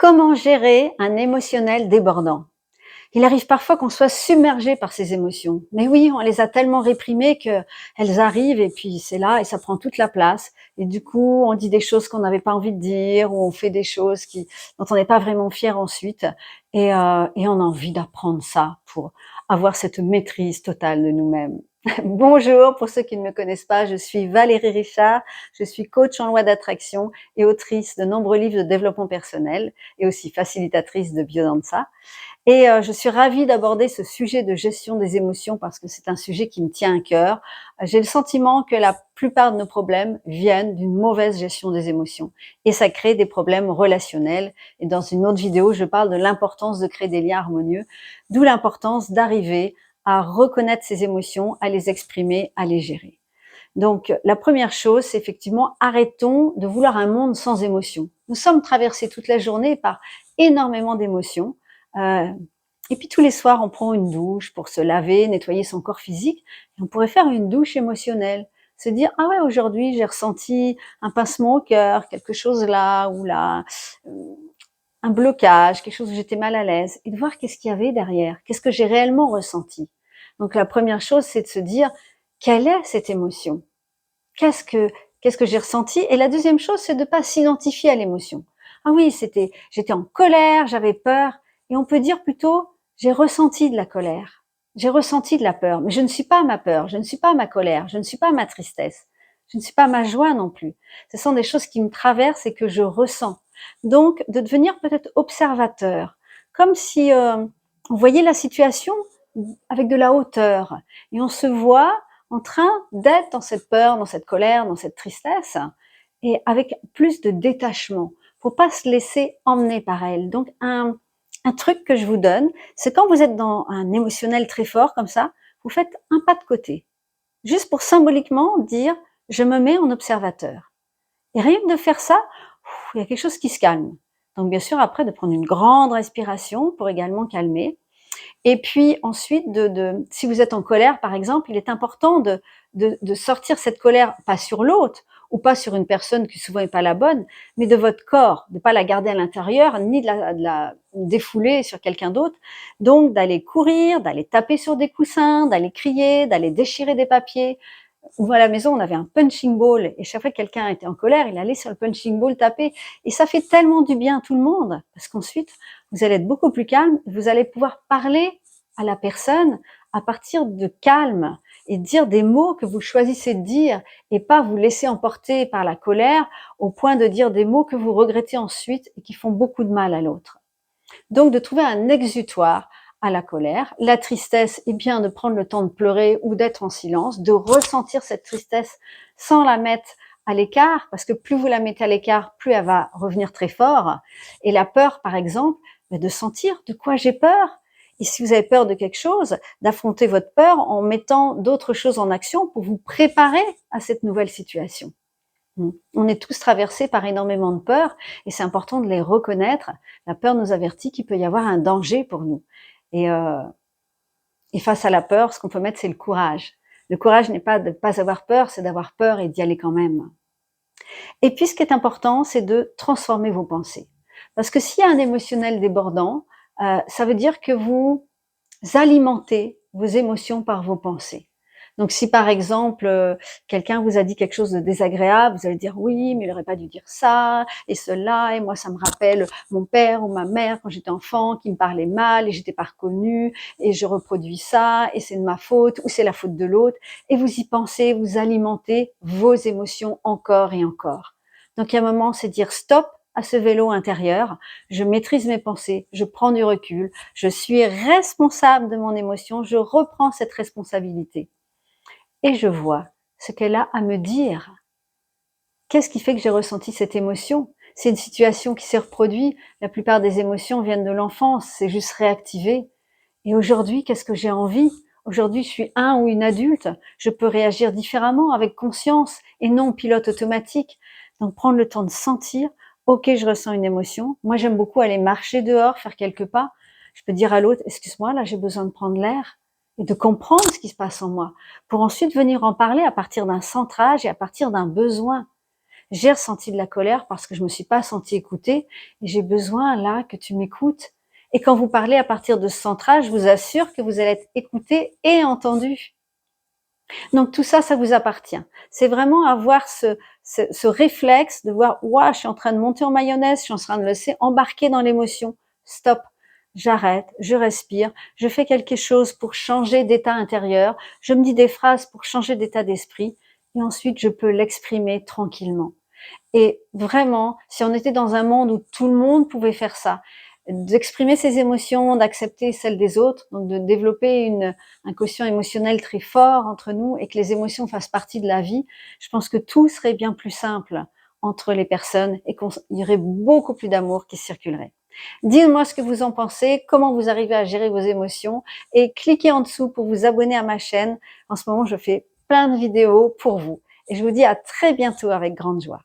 Comment gérer un émotionnel débordant? Il arrive parfois qu'on soit submergé par ces émotions. Mais oui, on les a tellement réprimées qu'elles arrivent et puis c'est là et ça prend toute la place. Et du coup, on dit des choses qu'on n'avait pas envie de dire ou on fait des choses dont on n'est pas vraiment fier ensuite. Et on a envie d'apprendre ça pour avoir cette maîtrise totale de nous-mêmes. Bonjour, pour ceux qui ne me connaissent pas, je suis Valérie Richard, je suis coach en loi d'attraction et autrice de nombreux livres de développement personnel et aussi facilitatrice de biodanza. Et je suis ravie d'aborder ce sujet de gestion des émotions parce que c'est un sujet qui me tient à cœur. J'ai le sentiment que la plupart de nos problèmes viennent d'une mauvaise gestion des émotions et ça crée des problèmes relationnels. Et dans une autre vidéo, je parle de l'importance de créer des liens harmonieux, d'où l'importance d'arriver à reconnaître ces émotions, à les exprimer, à les gérer. Donc, la première chose, c'est effectivement, arrêtons de vouloir un monde sans émotions. Nous sommes traversés toute la journée par énormément d'émotions. Euh, et puis tous les soirs, on prend une douche pour se laver, nettoyer son corps physique. Et on pourrait faire une douche émotionnelle. Se dire, ah ouais, aujourd'hui, j'ai ressenti un pincement au cœur, quelque chose là ou là, un blocage, quelque chose où j'étais mal à l'aise. Et de voir qu'est-ce qu'il y avait derrière, qu'est-ce que j'ai réellement ressenti. Donc la première chose, c'est de se dire, quelle est cette émotion? Qu'est-ce que qu'est-ce que j'ai ressenti? Et la deuxième chose, c'est de ne pas s'identifier à l'émotion. Ah oui, j'étais en colère, j'avais peur. Et on peut dire plutôt, j'ai ressenti de la colère. J'ai ressenti de la peur. Mais je ne suis pas ma peur, je ne suis pas ma colère, je ne suis pas ma tristesse. Je ne suis pas ma joie non plus. Ce sont des choses qui me traversent et que je ressens. Donc, de devenir peut-être observateur. Comme si on voyait la situation avec de la hauteur. Et on se voit en train d'être dans cette peur, dans cette colère, dans cette tristesse, et avec plus de détachement. Faut pas se laisser emmener par elle. Donc un truc que je vous donne, c'est quand vous êtes dans un émotionnel très fort comme ça, vous faites un pas de côté, juste pour symboliquement dire je me mets en observateur. Et rien que de faire ça, il y a quelque chose qui se calme. Donc bien sûr après de prendre une grande respiration pour également calmer. Et puis ensuite, si vous êtes en colère, par exemple, il est important de sortir cette colère, pas sur l'autre, ou pas sur une personne qui souvent n'est pas la bonne, mais de votre corps, de pas la garder à l'intérieur, ni de la défouler sur quelqu'un d'autre. Donc d'aller courir, d'aller taper sur des coussins, d'aller crier, d'aller déchirer des papiers. Ou à la maison, on avait un punching ball, et chaque fois que quelqu'un était en colère, il allait sur le punching ball taper. Et ça fait tellement du bien à tout le monde, parce qu'ensuite, vous allez être beaucoup plus calme, vous allez pouvoir parler à la personne à partir de calme et dire des mots que vous choisissez de dire et pas vous laisser emporter par la colère au point de dire des mots que vous regrettez ensuite et qui font beaucoup de mal à l'autre. Donc de trouver un exutoire à la colère. La tristesse, eh bien de prendre le temps de pleurer ou d'être en silence, de ressentir cette tristesse sans la mettre à l'écart, parce que plus vous la mettez à l'écart, plus elle va revenir très fort. Et la peur, par exemple, de sentir de quoi j'ai peur. Et si vous avez peur de quelque chose, d'affronter votre peur en mettant d'autres choses en action pour vous préparer à cette nouvelle situation. On est tous traversés par énormément de peurs et c'est important de les reconnaître. La peur nous avertit qu'il peut y avoir un danger pour nous. Et, euh, et face à la peur, ce qu'on peut mettre, c'est le courage. Le courage n'est pas de ne pas avoir peur, c'est d'avoir peur et d'y aller quand même. Et puis, ce qui est important, c'est de transformer vos pensées. Parce que s'il y a un émotionnel débordant, ça veut dire que vous alimentez vos émotions par vos pensées. Donc si par exemple quelqu'un vous a dit quelque chose de désagréable, vous allez dire oui, mais il n'aurait pas dû dire ça et cela, et moi ça me rappelle mon père ou ma mère quand j'étais enfant qui me parlait mal et j'étais pas reconnue et je reproduis ça et c'est de ma faute ou c'est la faute de l'autre, et vous y pensez, vous alimentez vos émotions encore et encore. Donc il y a un moment, c'est dire stop à ce vélo intérieur, je maîtrise mes pensées, je prends du recul, je suis responsable de mon émotion, je reprends cette responsabilité. Et je vois ce qu'elle a à me dire. Qu'est-ce qui fait que j'ai ressenti cette émotion? C'est une situation qui s'est reproduite. La plupart des émotions viennent de l'enfance, c'est juste réactivé. Et aujourd'hui, qu'est-ce que j'ai envie? Aujourd'hui, je suis un ou une adulte, je peux réagir différemment, avec conscience, et non pilote automatique. Donc prendre le temps de sentir, ok, je ressens une émotion. Moi, j'aime beaucoup aller marcher dehors, faire quelques pas. Je peux dire à l'autre, excuse-moi, là, j'ai besoin de prendre l'air et de comprendre ce qui se passe en moi, pour ensuite venir en parler à partir d'un centrage et à partir d'un besoin. j'ai ressenti de la colère parce que je me suis pas sentie écoutée et j'ai besoin là que tu m'écoutes. Et quand vous parlez à partir de ce centrage, je vous assure que vous allez être écouté et entendu. Donc tout ça, ça vous appartient. C'est vraiment avoir ce réflexe de voir, ouah, je suis en train de monter en mayonnaise, je suis en train de me laisser embarquer dans l'émotion. Stop, j'arrête, je respire, je fais quelque chose pour changer d'état intérieur, je me dis des phrases pour changer d'état d'esprit, et ensuite je peux l'exprimer tranquillement. Et vraiment, si on était dans un monde où tout le monde pouvait faire ça, d'exprimer ses émotions, d'accepter celles des autres, donc de développer un quotient émotionnel très fort entre nous et que les émotions fassent partie de la vie, je pense que tout serait bien plus simple entre les personnes et qu'il y aurait beaucoup plus d'amour qui circulerait. Dites-moi ce que vous en pensez, comment vous arrivez à gérer vos émotions et cliquez en dessous pour vous abonner à ma chaîne. En ce moment, je fais plein de vidéos pour vous et je vous dis à très bientôt avec grande joie.